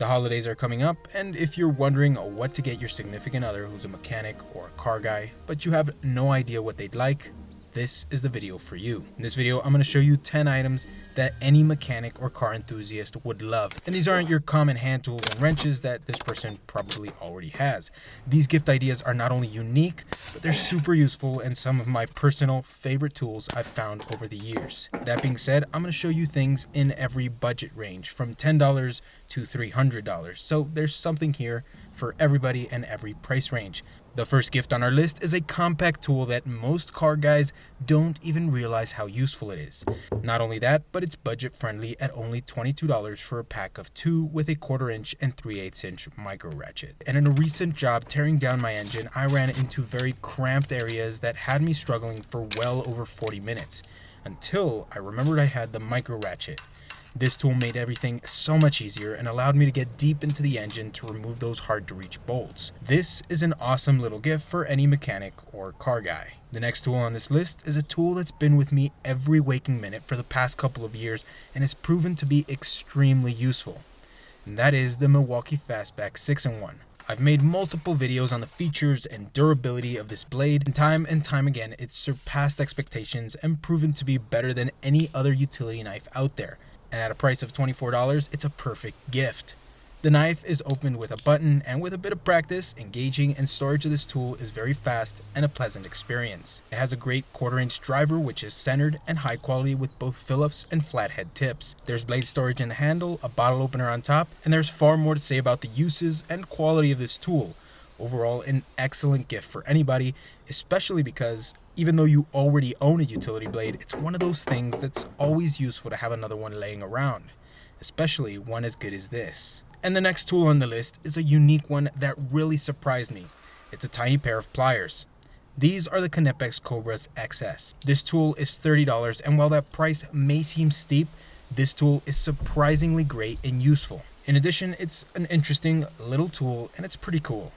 The holidays are coming up, and if you're wondering what to get your significant other who's a mechanic or a car guy, but you have no idea what they'd like, this is the video for you. In this video, I'm going to show you 10 items that any mechanic or car enthusiast would love. And these aren't your common hand tools and wrenches that this person probably already has. These gift ideas are not only unique, but they're super useful and some of my personal favorite tools I've found over the years. That being said, I'm going to show you things in every budget range from $10 to $300. So there's something here for everybody and every price range. The first gift on our list is a compact tool that most car guys don't even realize how useful it is. Not only that, but it's budget friendly at only $22 for a pack of 2 with a 1/4 inch and 3/8 inch micro ratchet. And in a recent job tearing down my engine, I ran into very cramped areas that had me struggling for well over 40 minutes, until I remembered I had the micro ratchet. This tool made everything so much easier and allowed me to get deep into the engine to remove those hard to reach bolts. This is an awesome little gift for any mechanic or car guy. The next tool on this list is a tool that's been with me every waking minute for the past couple of years and has proven to be extremely useful. And that is the Milwaukee Fastback 6-in-1. I've made multiple videos on the features and durability of this blade, and time again it's surpassed expectations and proven to be better than any other utility knife out there. And at a price of $24, it's a perfect gift. The knife is opened with a button, and with a bit of practice, engaging and storage of this tool is very fast and a pleasant experience. It has a great 1/4 inch driver which is centered and high quality with both Phillips and flathead tips. There's blade storage in the handle, a bottle opener on top, and there's far more to say about the uses and quality of this tool. Overall, an excellent gift for anybody, especially because even though you already own a utility blade, it's one of those things that's always useful to have another one laying around, especially one as good as this. And the next tool on the list is a unique one that really surprised me. It's a tiny pair of pliers. These are the Knipex Cobras XS. This tool is $30, and while that price may seem steep, this tool is surprisingly great and useful. In addition, it's an interesting little tool and it's pretty cool.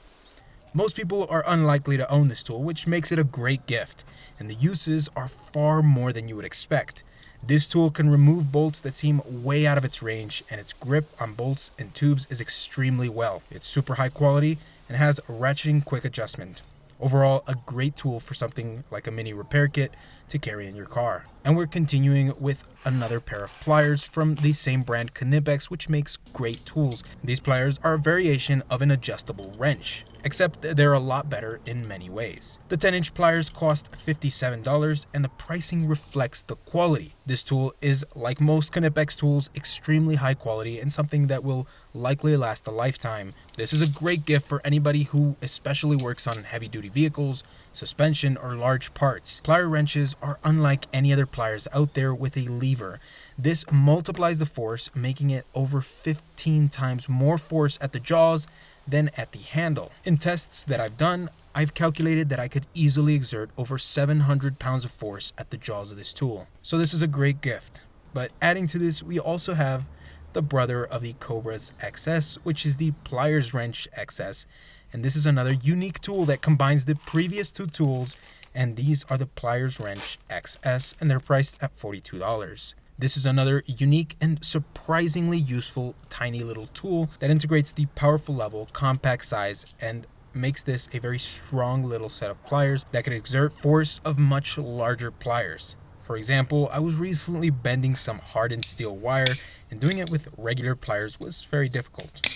Most people are unlikely to own this tool, which makes it a great gift, and the uses are far more than you would expect. This tool can remove bolts that seem way out of its range, and its grip on bolts and tubes is extremely well. It's super high quality and has a ratcheting quick adjustment. Overall, a great tool for something like a mini repair kit to carry in your car. And we're continuing with another pair of pliers from the same brand, Knipex, which makes great tools. These pliers are a variation of an adjustable wrench, except they're a lot better in many ways. The 10-inch pliers cost $57, and the pricing reflects the quality. This tool is, like most Knipex tools, extremely high quality and something that will likely last a lifetime. This is a great gift for anybody who especially works on heavy-duty vehicles, suspension, or large parts. Plier wrenches are unlike any other pliers out there with a lever. This multiplies the force, making it over 15 times more force at the jaws than at the handle. In tests that I've done, I've calculated that I could easily exert over 700 pounds of force at the jaws of this tool. So this is a great gift. But adding to this, we also have the brother of the Cobras XS, which is the Pliers Wrench XS. And this is another unique tool that combines the previous two tools, and these are the Pliers Wrench XS, and they're priced at $42. This is another unique and surprisingly useful tiny little tool that integrates the powerful level, compact size, and makes this a very strong little set of pliers that can exert force of much larger pliers. For example, I was recently bending some hardened steel wire, and doing it with regular pliers was very difficult.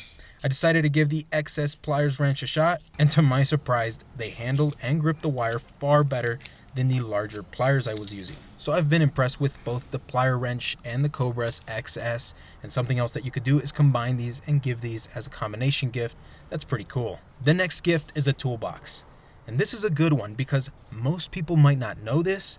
I decided to give the XS Pliers Wrench a shot, and to my surprise, they handled and gripped the wire far better than the larger pliers I was using. So I've been impressed with both the Plier Wrench and the Cobras XS, and something else that you could do is combine these and give these as a combination gift. That's pretty cool. The next gift is a toolbox. And this is a good one because most people might not know this,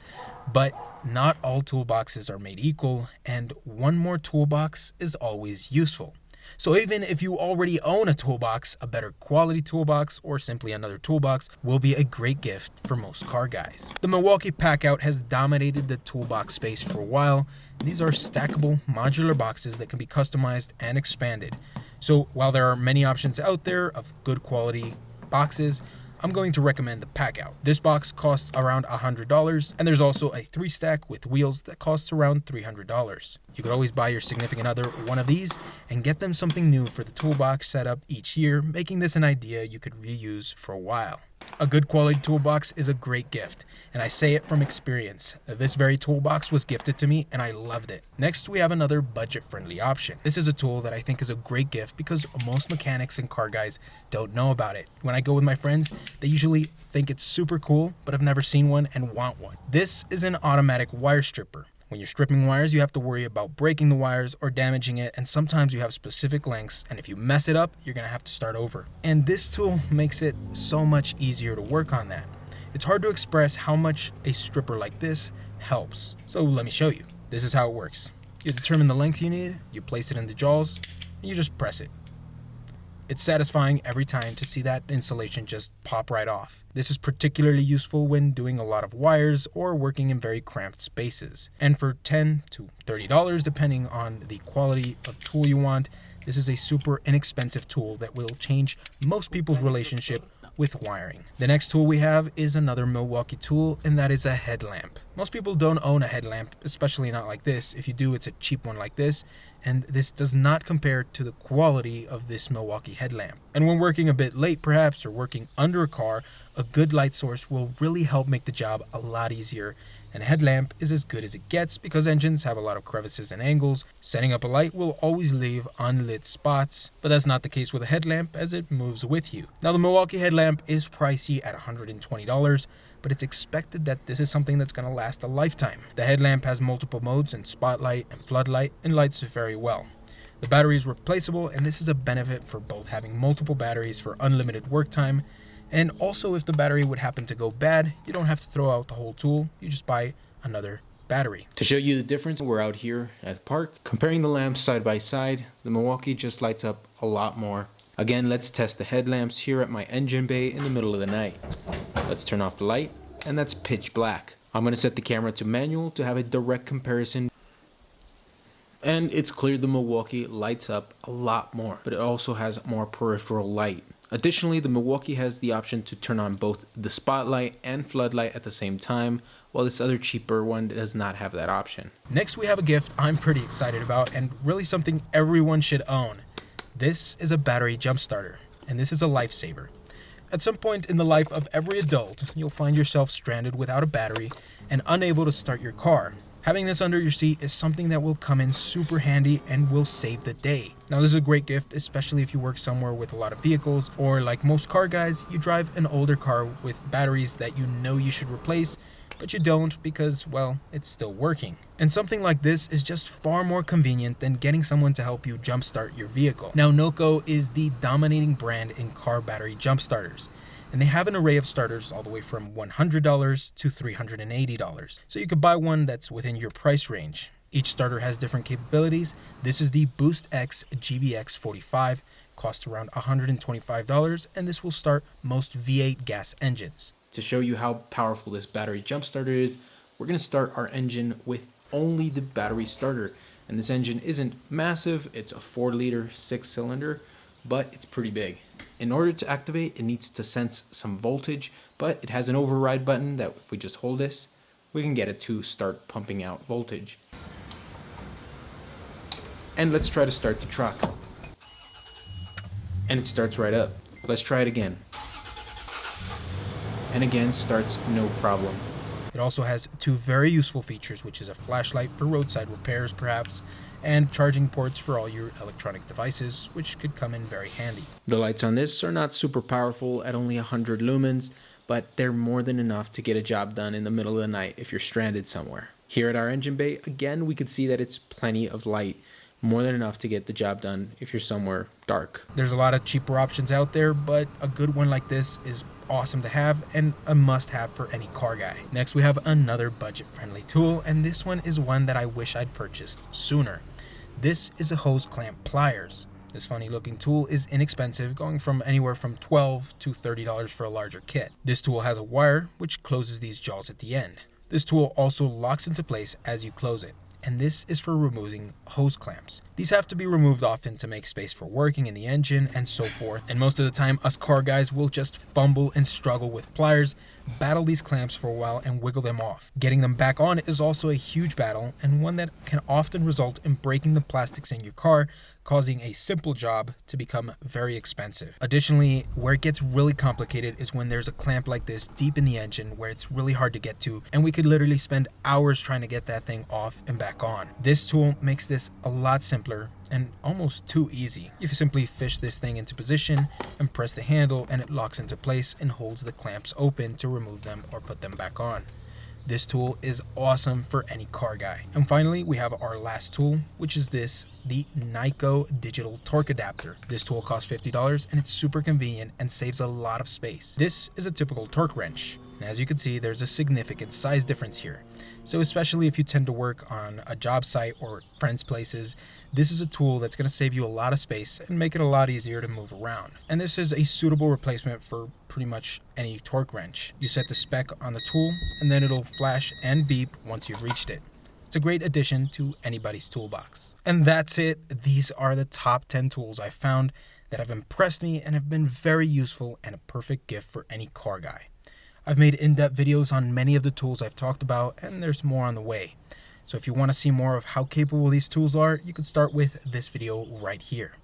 but not all toolboxes are made equal, and one more toolbox is always useful. So even if you already own a toolbox, a better quality toolbox, or simply another toolbox will be a great gift for most car guys. The Milwaukee Packout has dominated the toolbox space for a while. These are stackable modular boxes that can be customized and expanded. So while there are many options out there of good quality boxes, I'm going to recommend the Packout. This box costs around $100, and there's also a 3-stack with wheels that costs around $300. You could always buy your significant other one of these and get them something new for the toolbox setup each year, making this an idea you could reuse for a while. A good quality toolbox is a great gift, and I say it from experience. This very toolbox was gifted to me and I loved it. Next, we have another budget-friendly option. This is a tool that I think is a great gift because most mechanics and car guys don't know about it. When I go with my friends, they usually think it's super cool, but have never seen one and want one. This is an automatic wire stripper. When you're stripping wires, you have to worry about breaking the wires or damaging it, and sometimes you have specific lengths, and if you mess it up, you're gonna have to start over. And this tool makes it so much easier to work on that. It's hard to express how much a stripper like this helps. So let me show you. This is how it works. You determine the length you need, you place it in the jaws, and you just press it. It's satisfying every time to see that insulation just pop right off. This is particularly useful when doing a lot of wires or working in very cramped spaces. And for $10 to $30, depending on the quality of tool you want, this is a super inexpensive tool that will change most people's relationship with wiring. The next tool we have is another Milwaukee tool, and that is a headlamp. Most people don't own a headlamp, especially not like this. If you do, it's a cheap one like this, and this does not compare to the quality of this Milwaukee headlamp. And when working a bit late perhaps, or working under a car, a good light source will really help make the job a lot easier. And a headlamp is as good as it gets because engines have a lot of crevices and angles. Setting up a light will always leave unlit spots, but that's not the case with a headlamp as it moves with you. Now the Milwaukee headlamp is pricey at $120, but it's expected that this is something that's going to last a lifetime. The headlamp has multiple modes in spotlight and floodlight and lights very well. The battery is replaceable, and this is a benefit for both having multiple batteries for unlimited work time, and also if the battery would happen to go bad, you don't have to throw out the whole tool, you just buy another battery. To show you the difference, we're out here at the park. Comparing the lamps side by side, the Milwaukee just lights up a lot more. Again, let's test the headlamps here at my engine bay in the middle of the night. Let's turn off the light, and that's pitch black. I'm going to set the camera to manual to have a direct comparison. And it's clear the Milwaukee lights up a lot more, but it also has more peripheral light. Additionally, the Milwaukee has the option to turn on both the spotlight and floodlight at the same time, while this other cheaper one does not have that option. Next, we have a gift I'm pretty excited about and really something everyone should own. This is a battery jump starter, and this is a lifesaver. At some point in the life of every adult, you'll find yourself stranded without a battery and unable to start your car. Having this under your seat is something that will come in super handy and will save the day. Now this is a great gift, especially if you work somewhere with a lot of vehicles, or like most car guys, you drive an older car with batteries that you know you should replace, but you don't because, well, it's still working. And something like this is just far more convenient than getting someone to help you jumpstart your vehicle. Now Noco is the dominating brand in car battery jump starters, and they have an array of starters all the way from $100 to $380. So you could buy one that's within your price range. Each starter has different capabilities. This is the Boost X GBX 45, costs around $125, and this will start most V8 gas engines. To show you how powerful this battery jump starter is, we're going to start our engine with only the battery starter. And this engine isn't massive, it's a 4-liter 6-cylinder, but it's pretty big. In order to activate, it needs to sense some voltage, but it has an override button that if we just hold this, we can get it to start pumping out voltage. And let's try to start the truck. And it starts right up. Let's try it again. And again, starts no problem. It also has two very useful features, which is a flashlight for roadside repairs perhaps, and charging ports for all your electronic devices, which could come in very handy. The lights on this are not super powerful at only 100 lumens, but they're more than enough to get a job done in the middle of the night if you're stranded somewhere. Here at our engine bay, again, we could see that it's plenty of light, more than enough to get the job done if you're somewhere dark. There's a lot of cheaper options out there, but a good one like this is awesome to have and a must-have for any car guy. Next, we have another budget-friendly tool, and this one is one that I wish I'd purchased sooner. This is a hose clamp pliers. This funny looking tool is inexpensive, going from anywhere from $12 to $30 for a larger kit. This tool has a wire which closes these jaws at the end. This tool also locks into place as you close it. and this is for removing hose clamps. These have to be removed often to make space for working in the engine and so forth, and most of the time us car guys will just fumble and struggle with pliers, battle these clamps for a while and wiggle them off. Getting them back on is also a huge battle, and one that can often result in breaking the plastics in your car, causing a simple job to become very expensive. Additionally, where it gets really complicated is when there's a clamp like this deep in the engine where it's really hard to get to, and we could literally spend hours trying to get that thing off and back on. This tool makes this a lot simpler and almost too easy. You simply fish this thing into position and press the handle, and it locks into place and holds the clamps open to remove them or put them back on. This tool is awesome for any car guy. And finally, we have our last tool, which is the Nyco Digital Torque Adapter. This tool costs $50 and it's super convenient and saves a lot of space. This is a typical torque wrench. And as you can see, there's a significant size difference here. So especially if you tend to work on a job site or friends' places, this is a tool that's going to save you a lot of space and make it a lot easier to move around. And this is a suitable replacement for pretty much any torque wrench. You set the spec on the tool and then it'll flash and beep once you've reached it. It's a great addition to anybody's toolbox. And that's it. These are the top 10 tools I found that have impressed me and have been very useful and a perfect gift for any car guy. I've made in-depth videos on many of the tools I've talked about, and there's more on the way. So if you want to see more of how capable these tools are, you could start with this video right here.